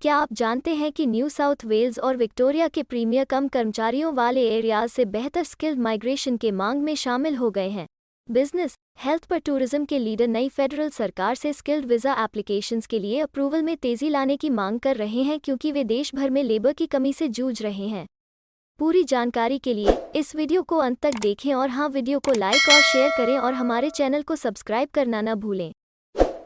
क्या आप जानते हैं कि न्यू साउथ वेल्स और विक्टोरिया के प्रीमियर कम कर्मचारियों वाले एरियाज से बेहतर स्किल्ड माइग्रेशन के मांग में शामिल हो गए हैं। बिजनेस, हेल्थ पर टूरिज्म के लीडर नई फेडरल सरकार से स्किल्ड वीज़ा एप्लीकेशंस के लिए अप्रूवल में तेजी लाने की मांग कर रहे हैं क्योंकि वे देश भर में लेबर की कमी से जूझ रहे हैं। पूरी जानकारी के लिए इस वीडियो को अंत तक देखें और हाँ, वीडियो को लाइक और शेयर करें और हमारे चैनल को सब्सक्राइब करना न भूलें।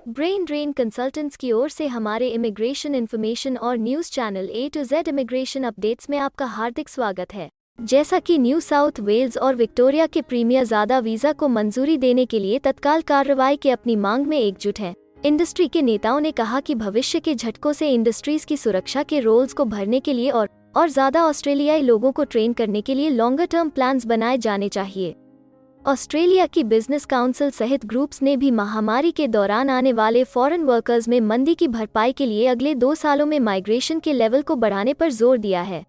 ब्रेन ड्रेन कंसल्टेंट्स की ओर से हमारे इमिग्रेशन इन्फॉर्मेशन और news channel A to Z immigration updates में आपका हार्दिक स्वागत है। जैसा कि न्यू साउथ वेल्स और विक्टोरिया के प्रीमियर ज़्यादा वीज़ा को मंजूरी देने के लिए तत्काल कार्रवाई के अपनी मांग में एकजुट हैं। इंडस्ट्री के नेताओं ने कहा कि भविष्य के झटकों से इंडस्ट्रीज की सुरक्षा के रोल्स को भरने के लिए और ज़्यादा ऑस्ट्रेलियाई लोगों को ट्रेन करने के लिए लॉन्गर टर्म प्लान्स बनाए जाने चाहिए। ऑस्ट्रेलिया की बिजनेस काउंसिल सहित ग्रुप्स ने भी महामारी के दौरान आने वाले फॉरेन वर्कर्स में मंदी की भरपाई के लिए अगले 2 सालों में माइग्रेशन के लेवल को बढ़ाने पर जोर दिया है।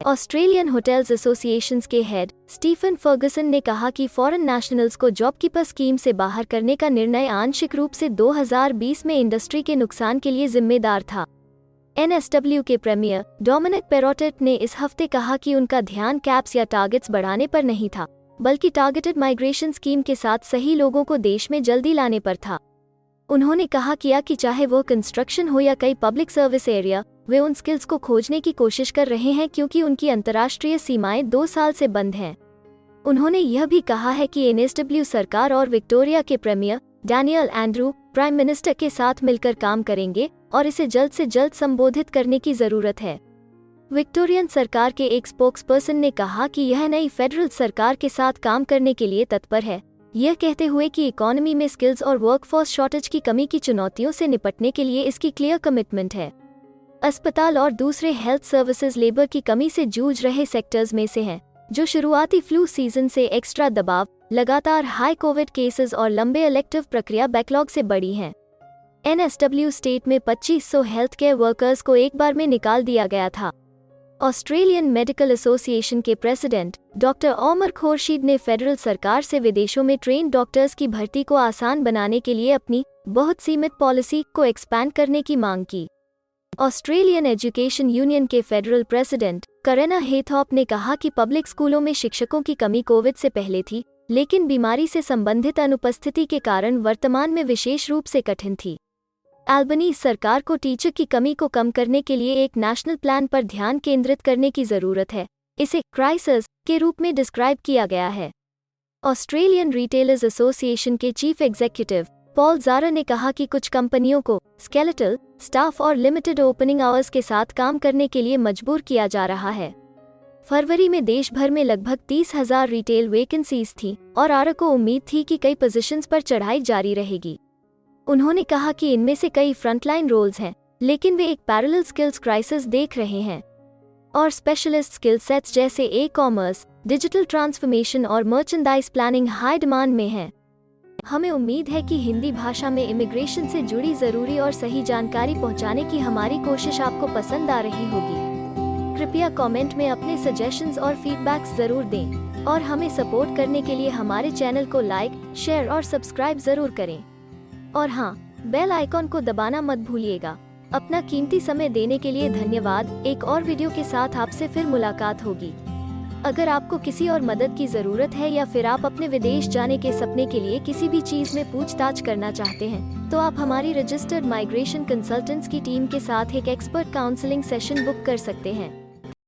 ऑस्ट्रेलियन होटल्स एसोसिएशंस के हेड स्टीफन फर्गसन ने कहा कि फॉरेन नेशनल्स को जॉब कीपर स्कीम से बाहर करने का निर्णय आंशिक रूप से 2020 में इंडस्ट्री के नुकसान के लिए जिम्मेदार था। NSW के प्रीमियर डोमिनिक पेरोटेट ने इस हफ्ते कहा कि उनका ध्यान कैप्स या टारगेट्स बढ़ाने पर नहीं था, बल्कि टारगेटेड माइग्रेशन स्कीम के साथ सही लोगों को देश में जल्दी लाने पर था। उन्होंने कहा कि चाहे वो कंस्ट्रक्शन हो या कई पब्लिक सर्विस एरिया, वे उन स्किल्स को खोजने की कोशिश कर रहे हैं क्योंकि उनकी अंतर्राष्ट्रीय सीमाएं 2 साल से बंद हैं। उन्होंने यह भी कहा है कि NSW सरकार और विक्टोरिया के premier Daniel Andrew prime minister के साथ मिलकर काम करेंगे और इसे जल्द से जल्द संबोधित करने की जरूरत है। विक्टोरियन सरकार के एक स्पोक्सपर्सन ने कहा कि यह नई फेडरल सरकार के साथ काम करने के लिए तत्पर है, यह कहते हुए कि इकोनॉमी में स्किल्स और वर्कफोर्स शॉर्टेज की कमी की चुनौतियों से निपटने के लिए इसकी क्लियर कमिटमेंट है। अस्पताल और दूसरे हेल्थ सर्विसेज लेबर की कमी से जूझ रहे सेक्टर्स में से हैं, जो शुरुआती फ्लू सीजन से एक्स्ट्रा दबाव, लगातार हाई कोविड केसेस और लंबे इलेक्टिव प्रक्रिया बैकलॉग से बड़ी हैं। NSW स्टेट में 2500 हेल्थ केयर वर्कर्स को एक बार में निकाल दिया गया था। ऑस्ट्रेलियन मेडिकल एसोसिएशन के प्रेसिडेंट डॉक्टर ओमर खुर्शीद ने फेडरल सरकार से विदेशों में ट्रेन डॉक्टर्स की भर्ती को आसान बनाने के लिए अपनी बहुत सीमित पॉलिसी को एक्सपैंड करने की मांग की। ऑस्ट्रेलियन एजुकेशन यूनियन के फेडरल प्रेसिडेंट करेना हेथॉप ने कहा कि पब्लिक स्कूलों में शिक्षकों की कमी कोविड से पहले थी, लेकिन बीमारी से संबंधित अनुपस्थिति के कारण वर्तमान में विशेष रूप से कठिन थी। अल्बनीज़ सरकार को टीचर की कमी को कम करने के लिए एक नेशनल प्लान पर ध्यान केंद्रित करने की जरूरत है। इसे क्राइसिस के रूप में डिस्क्राइब किया गया है। ऑस्ट्रेलियन रिटेलर्स एसोसिएशन के चीफ एग्जीक्यूटिव पॉल ज़ारा ने कहा कि कुछ कंपनियों को स्केलेटल स्टाफ और लिमिटेड ओपनिंग आवर्स के साथ काम करने के लिए मजबूर किया जा रहा है। फरवरी में देश भर में लगभग 30,000 रिटेल वैकेंसीज थी और आर को उम्मीद थी कि कई पोजीशंस पर चढ़ाई जारी रहेगी। उन्होंने कहा कि इनमें से कई फ्रंटलाइन रोल्स हैं, लेकिन वे एक पैरेलल स्किल्स क्राइसिस देख रहे हैं और स्पेशलिस्ट स्किल सेट्स जैसे ई-कॉमर्स, डिजिटल ट्रांसफॉर्मेशन और मर्चेंडाइज प्लानिंग हाई डिमांड में हैं। हमें उम्मीद है कि हिंदी भाषा में इमिग्रेशन से जुड़ी जरूरी और सही जानकारी पहुंचाने की हमारी कोशिश आपको पसंद आ रही होगी। कृपया कमेंट में अपने सजेशंस और फीडबैक्स जरूर दें और हमें सपोर्ट करने के लिए हमारे चैनल को लाइक, शेयर और सब्सक्राइब जरूर करें। और हाँ, बेल आइकॉन को दबाना मत भूलिएगा। अपना कीमती समय देने के लिए धन्यवाद। एक और वीडियो के साथ आपसे फिर मुलाकात होगी। अगर आपको किसी और मदद की जरूरत है या फिर आप अपने विदेश जाने के सपने के लिए किसी भी चीज में पूछताछ करना चाहते हैं, तो आप हमारी रजिस्टर्ड माइग्रेशन कंसल्टेंट्स की टीम के साथ एक एक्सपर्ट काउंसलिंग सेशन बुक कर सकते हैं।